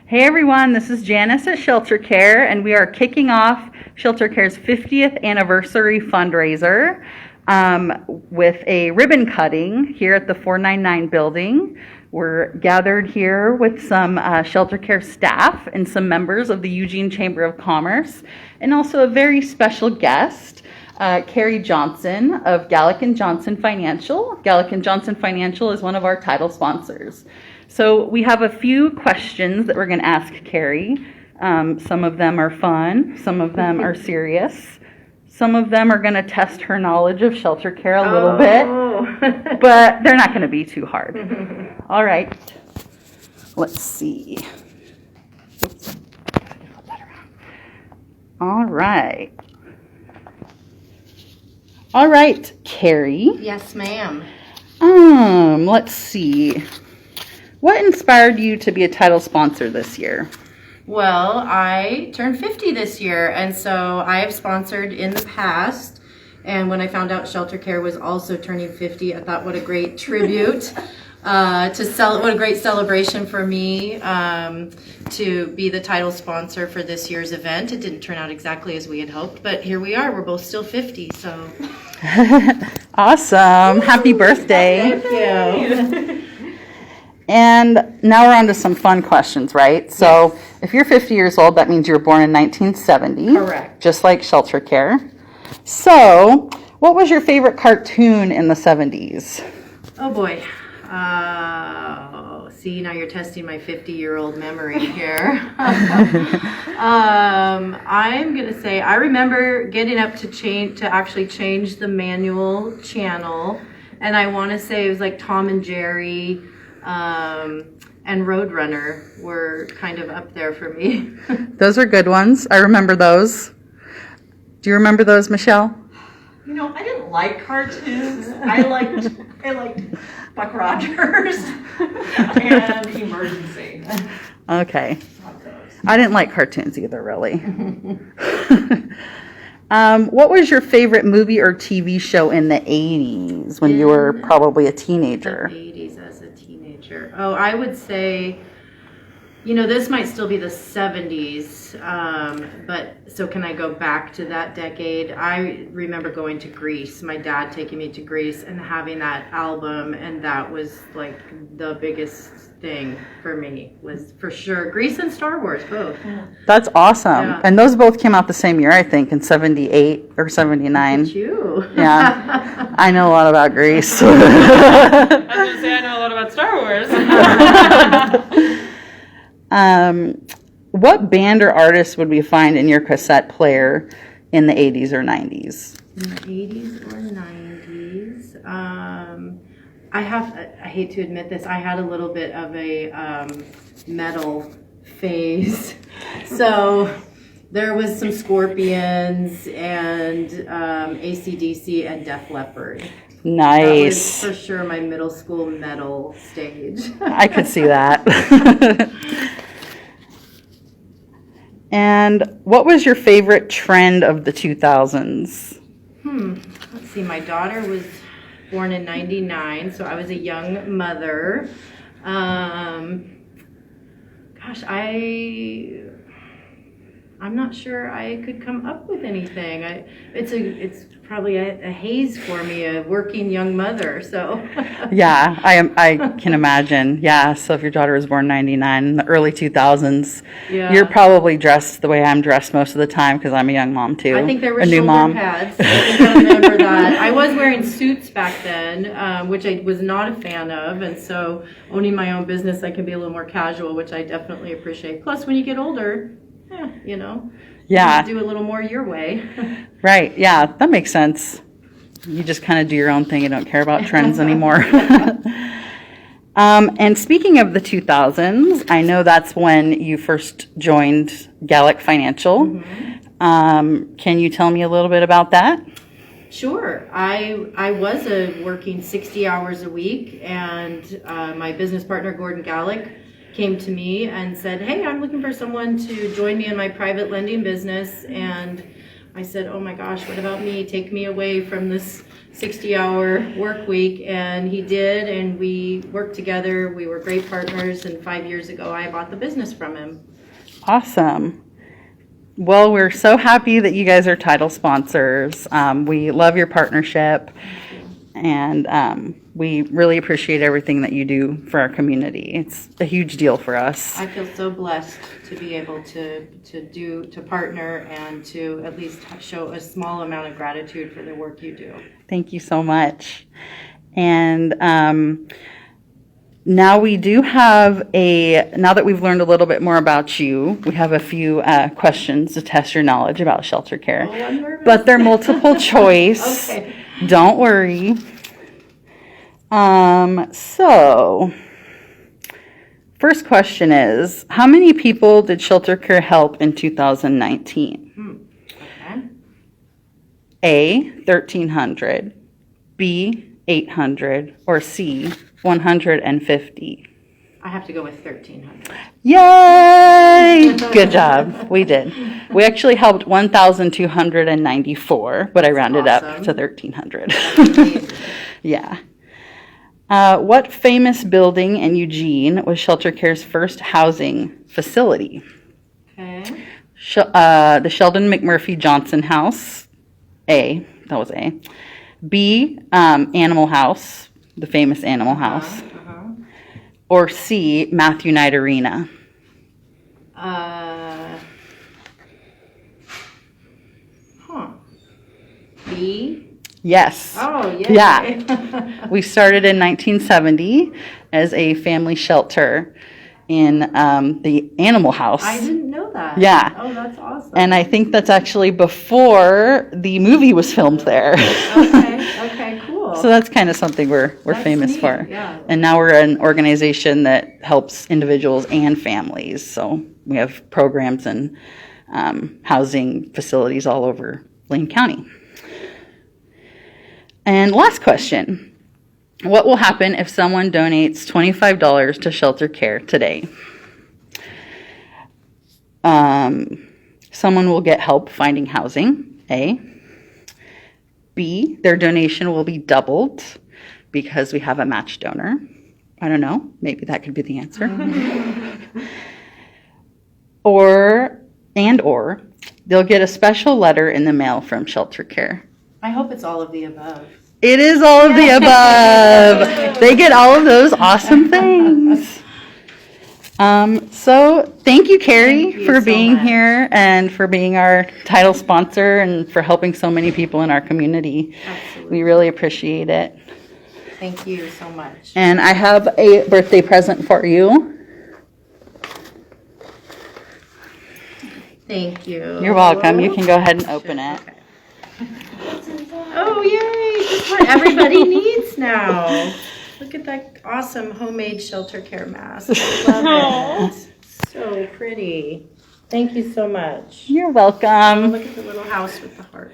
Hey everyone, this is Janice at Shelter Care, and we are kicking off Shelter Care's 50th anniversary fundraiser with a ribbon cutting here at the 499 building. We're gathered here with some Shelter Care staff and some members of the Eugene Chamber of Commerce, and also a very special guest, Carrie Johnson of Gallick & Johnson Financial. Gallick & Johnson Financial is one of our title sponsors. So we have a few questions that we're going to ask Carrie. Some of them are fun, some of them are serious. Some of them are going to test her knowledge of Shelter Care a little bit, but they're not going to be too hard. All right, let's see. Oops. All right. All right, Carrie. Yes, ma'am. Let's see. What inspired you to be a title sponsor this year? Well, I turned 50 this year, and so I have sponsored in the past. And when I found out Shelter Care was also turning 50, I thought, what a great tribute what a great celebration for me to be the title sponsor for this year's event. It didn't turn out exactly as we had hoped, but here we are. We're both still 50, so. Awesome. Happy birthday. Thank you. And now we're on to some fun questions, right? So if you're 50 years old, that means you were born in 1970. Correct. Just like Shelter Care. So what was your favorite cartoon in the 70s? Oh, boy. See, now you're testing my 50-year-old memory here. I'm going to say I remember getting up to actually change the manual channel, and I want to say it was like Tom and Jerry and Roadrunner were kind of up there for me. Those are good ones. I remember those. Do you remember those, Michelle? You know, I didn't like cartoons. I liked Buck Rogers and Emergency. Okay. I didn't like cartoons either, really. What was your favorite movie or TV show in the 80s when you were probably a teenager? The 80s as a teenager. Oh, I would say, you know, this might still be the 70s, but so can I go back to that decade? I remember going to Greece, my dad taking me to Greece and having that album, and that was like the biggest thing for me, was for sure Grease and Star Wars, both. That's awesome. Yeah. And those both came out the same year, I think, in 78 or 79. Look at you. Yeah. I know a lot about Grease. I was going to say I know a lot about Star Wars. What band or artist would we find in your cassette player in the 80s or 90s? In the 80s or 90s, I hate to admit this, I had a little bit of a metal phase. So there was some Scorpions and AC/DC and Def Leppard. Nice. That was for sure my middle school metal stage. I could see that. And what was your favorite trend of the 2000s? Let's see, my daughter was born in 99, so I was a young mother. I'm not sure I could come up with anything. It's probably a haze for me, a working young mother. So Yeah, I can imagine. Yeah, so if your daughter was born in 99, in the early 2000s, yeah. you're probably dressed the way I'm dressed most of the time because I'm a young mom too. I think there were a new shoulder mom. pads. I think I remember that. I was wearing suits back then, which I was not a fan of, and so owning my own business, I can be a little more casual, which I definitely appreciate. Plus, when you get older, you know, Yeah. you do a little more your way. Right, yeah, that makes sense. You just kind of do your own thing. You don't care about trends anymore. And speaking of the 2000s, I know that's when you first joined Gallick Financial. Mm-hmm. Can you tell me a little bit about that? Sure. I was working 60 hours a week, and my business partner, Gordon Gallick, came to me and said, hey, I'm looking for someone to join me in my private lending business, and I said, oh my gosh, what about me? Take me away from this 60-hour work week. And he did, and we worked together. We were great partners, and 5 years ago, I bought the business from him. Awesome. Well, we're so happy that you guys are title sponsors. We love your partnership, and we really appreciate everything that you do for our community. It's a huge deal for us. I feel so blessed to be able to partner and to at least show a small amount of gratitude for the work you do. Thank you so much. And now we do have now that we've learned a little bit more about you, we have a few questions to test your knowledge about shelter care. Oh, I'm nervous. But they're multiple choice. Okay. Don't worry. So, first question is, how many people did shelter care help in 2019? Okay. A, 1,300, B, 800, or C, 150? I have to go with 1,300. Yay! Good job. We did. We actually helped 1,294, but I rounded up awesome. to 1,300. That's amazing. Yeah. What famous building in Eugene was Shelter Care's first housing facility? Okay. The Sheldon McMurphy Johnson House. A. That was A. B. Animal House, the famous Animal House. Or C. Matthew Knight Arena. B. Yes. Oh, yay. Yeah. We started in 1970 as a family shelter in the Animal House. I didn't know that. Yeah. Oh, that's awesome. And I think that's actually before the movie was filmed there. Okay, cool. So that's kind of something we're That's famous neat, for. yeah. And now we're an organization that helps individuals and families. So we have programs and housing facilities all over Lane County. And last question. What will happen if someone donates $25 to Shelter Care today? Someone will get help finding housing, A. B, their donation will be doubled because we have a match donor. I don't know, maybe that could be the answer. or they'll get a special letter in the mail from Shelter Care. I hope it's all of the above. It is all of the above. They get all of those awesome things. So thank you, Carrie, Thank you for so being much. here and for being our title sponsor and for helping so many people in our community. Absolutely. We really appreciate it. Thank you so much. And I have a birthday present for you. Thank you. You're welcome. You can go ahead and open it. Okay. Oh, yay! Just what everybody needs now. Look at that awesome homemade Shelter Care mask. I love it. So pretty. Thank you so much. You're Oh, welcome. look at the little house with the heart.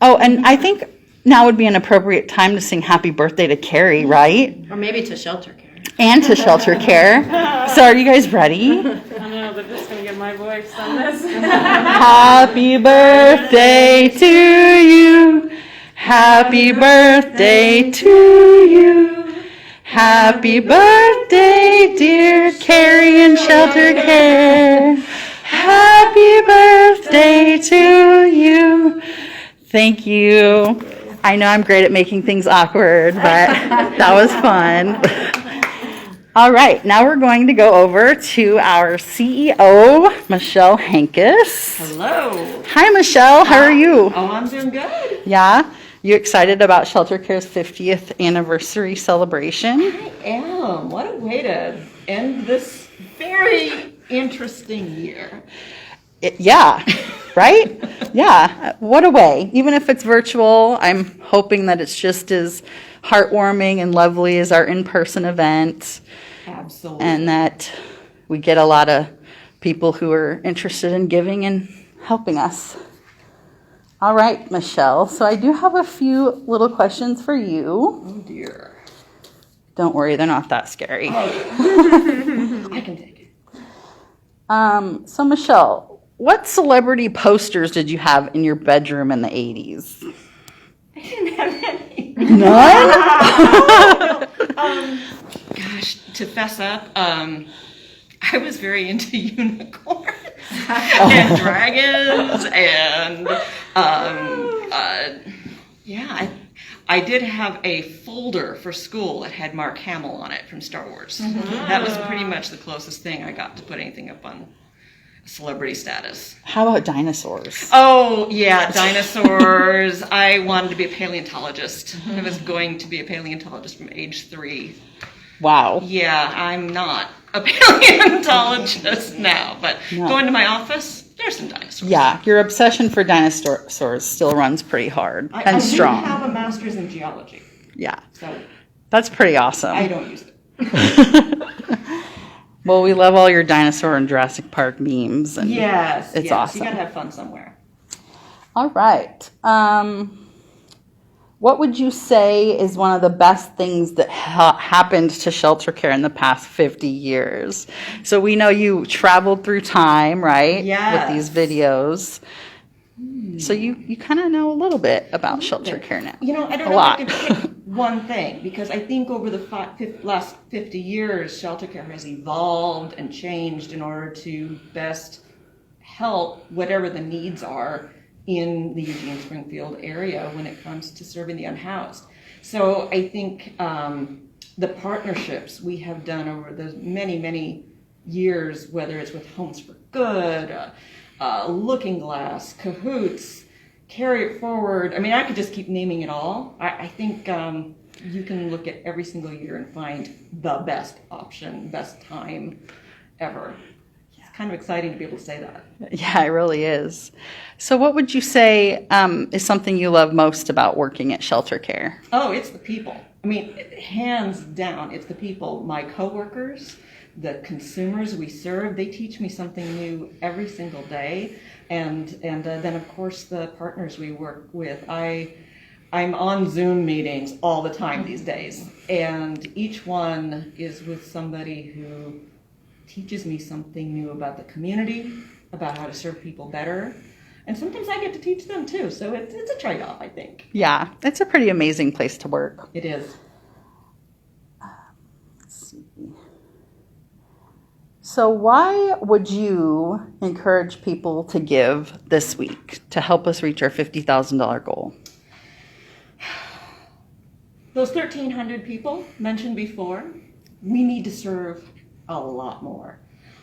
Oh, and I think now would be an appropriate time to sing happy birthday to Carrie, right? Or maybe to Shelter Care. And to Shelter Care. So are you guys ready? I know, they're just going to get my voice on this. Happy birthday to you. Happy birthday to you. Happy birthday, dear Carrie and Shelter Care. Happy birthday to you. Thank you. I know I'm great at making things awkward, but that was fun. All right, now we're going to go over to our CEO, Michelle Hankus. Hello. Hi, Michelle. How are you? Oh, I'm doing good. Yeah? You excited about Shelter Care's 50th anniversary celebration? I am. What a way to end this very interesting year. Yeah, right? Yeah. What a way. Even if it's virtual, I'm hoping that it's just as heartwarming and lovely as our in-person event, Absolutely. and that we get a lot of people who are interested in giving and helping us. All right, Michelle. So I do have a few little questions for you. Oh, dear. Don't worry, they're not that scary. I can take it. So Michelle, what celebrity posters did you have in your bedroom in the 80s? I didn't have any. None? Gosh, to fess up, I was very into unicorns and dragons, and yeah, I did have a folder for school that had Mark Hamill on it from Star Wars. That was pretty much the closest thing I got to put anything up on celebrity status. How about dinosaurs? Oh, yeah, dinosaurs. I wanted to be a paleontologist. I was going to be a paleontologist from age 3. Wow. Yeah, I'm not a paleontologist now, but going to my office, there's some dinosaurs. Yeah, your obsession for dinosaurs still runs pretty hard and strong. I do have a master's in geology, Yeah, so that's pretty awesome. I don't use it. Well, we love all your dinosaur and Jurassic Park memes. And Yes, it's yes, awesome. You gotta have fun somewhere. All right. What would you say is one of the best things that happened to shelter care in the past 50 years? So we know you traveled through time, right? Yes. With these videos. So you kind of know a little bit about shelter care now. You know, I don't A know lot. if I could pick one thing, because I think over the last 50 years, shelter care has evolved and changed in order to best help whatever the needs are in the Eugene Springfield area when it comes to serving the unhoused. So I think the partnerships we have done over the many, many years, whether it's with Homes for Good, Looking Glass, Cahoots, Carry It Forward. I mean, I could just keep naming it all. I think you can look at every single year and find the best option, best time ever. It's kind of exciting to be able to say that. Yeah, it really is. So what would you say is something you love most about working at shelter care? Oh, it's the people. I mean, hands down, it's the people. My coworkers, the consumers we serve, they teach me something new every single day. And then, of course, the partners we work with. I'm on Zoom meetings all the time these days. And each one is with somebody who teaches me something new about the community, about how to serve people better. And sometimes I get to teach them too. So it's a trade-off, I think. Yeah, it's a pretty amazing place to work. It is. Let's see. So why would you encourage people to give this week to help us reach our $50,000 goal? Those 1,300 people mentioned before, we need to serve a lot more.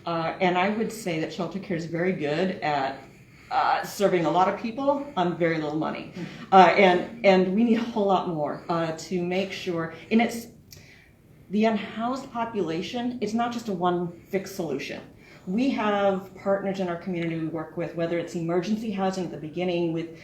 And I would say that shelter care is very good at serving a lot of people on very little money. And we need a whole lot more to make sure, and it's the unhoused population, it's not just a one fixed solution. We have partners in our community we work with, whether it's emergency housing at the beginning with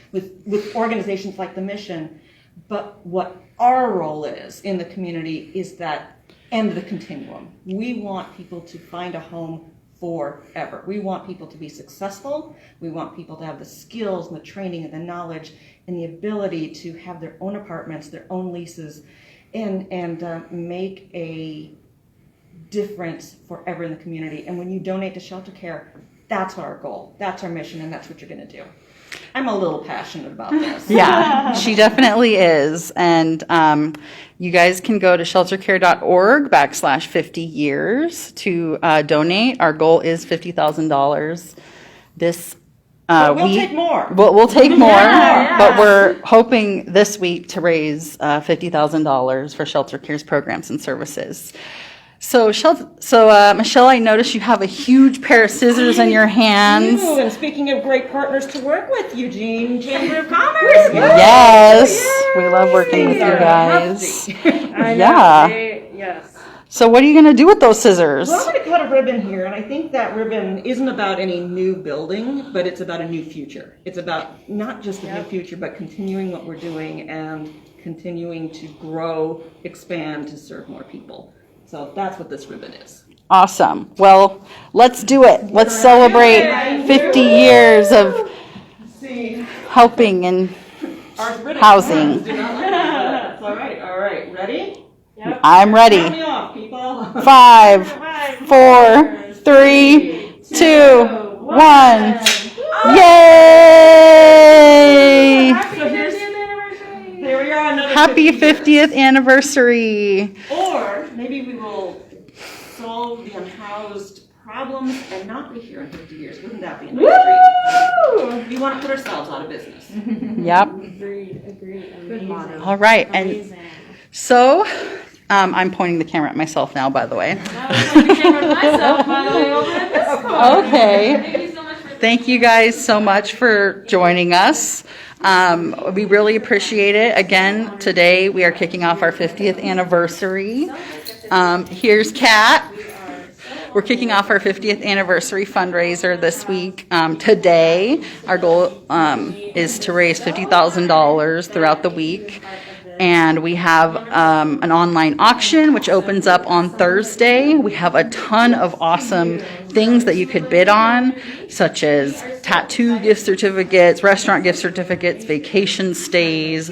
organizations like the Mission, but what our role is in the community is that end of the continuum. We want people to find a home forever. We want people to be successful. We want people to have the skills and the training and the knowledge and the ability to have their own apartments, their own leases, and make a difference forever in the community. And when you donate to shelter care, that's our goal. That's our mission, and that's what you're going to do. I'm a little passionate about this. Yeah, she definitely is. And you guys can go to sheltercare.org/50years to donate. Our goal is $50,000. This But we'll take more. We'll take more, Yeah. but we're hoping this week to raise $50,000 for shelter care's programs and services. So Michelle, I noticed you have a huge pair of scissors in your hands. Ooh, and speaking of great partners to work with, Eugene Chamber of Commerce. Yes, we love working with you guys. I know. Yeah. Yes. So what are you going to do with those scissors? Well, I'm going to cut a ribbon here, and I think that ribbon isn't about any new building, but it's about a new future. It's about not just a new future, but continuing what we're doing and continuing to grow, expand, to serve more people. So that's what this ribbon is. Awesome. Well, let's do it. Let's celebrate 50 years of helping and housing. That's all right. All right. Ready? Yep. I'm ready. Count me off, people. 5, 4, 3, 2, 1. Yay! So here's, there we are, another Happy 50 years. 50th anniversary. Or maybe we will solve the unhoused problems and not be here in 50 years. Wouldn't that be a nice dream? We want to put ourselves out of business. Yep. Agreed. Amazing. All right. And Amazing. so I'm pointing the camera at myself now, by the way. I was going to be camera myself, by the way, over at this corner. Okay. Thank you so much for Thank you guys so much for joining us. We really appreciate it. Again, today we are kicking off our 50th anniversary. Here's Kat. We're kicking off our 50th anniversary fundraiser this week. Today, our goal is to raise $50,000 throughout the week. And we have an online auction, which opens up on Thursday. We have a ton of awesome things that you could bid on, such as tattoo gift certificates, restaurant gift certificates, vacation stays,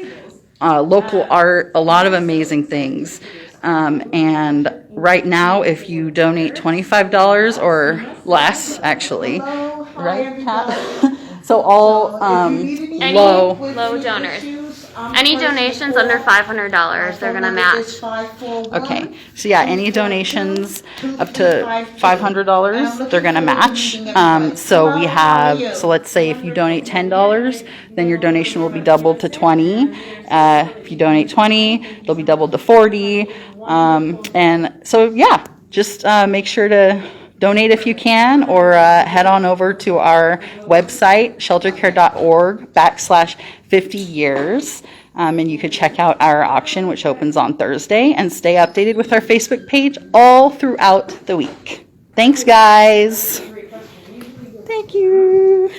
local art, a lot of amazing things. And right now, if you donate $25 or less, actually, right, Kat? So all Low donors. Any donations under $500, they're gonna match. Okay, so yeah, any donations up to $500, they're gonna match. So we have, so let's say if you donate $10, then your donation will be doubled to 20. If you donate 20, it'll be doubled to 40. And so yeah, just make sure to donate if you can, or head on over to our website, sheltercare.org/50 years. And you could check out our auction, which opens on Thursday, and stay updated with our Facebook page all throughout the week. Thanks, guys. Thank you.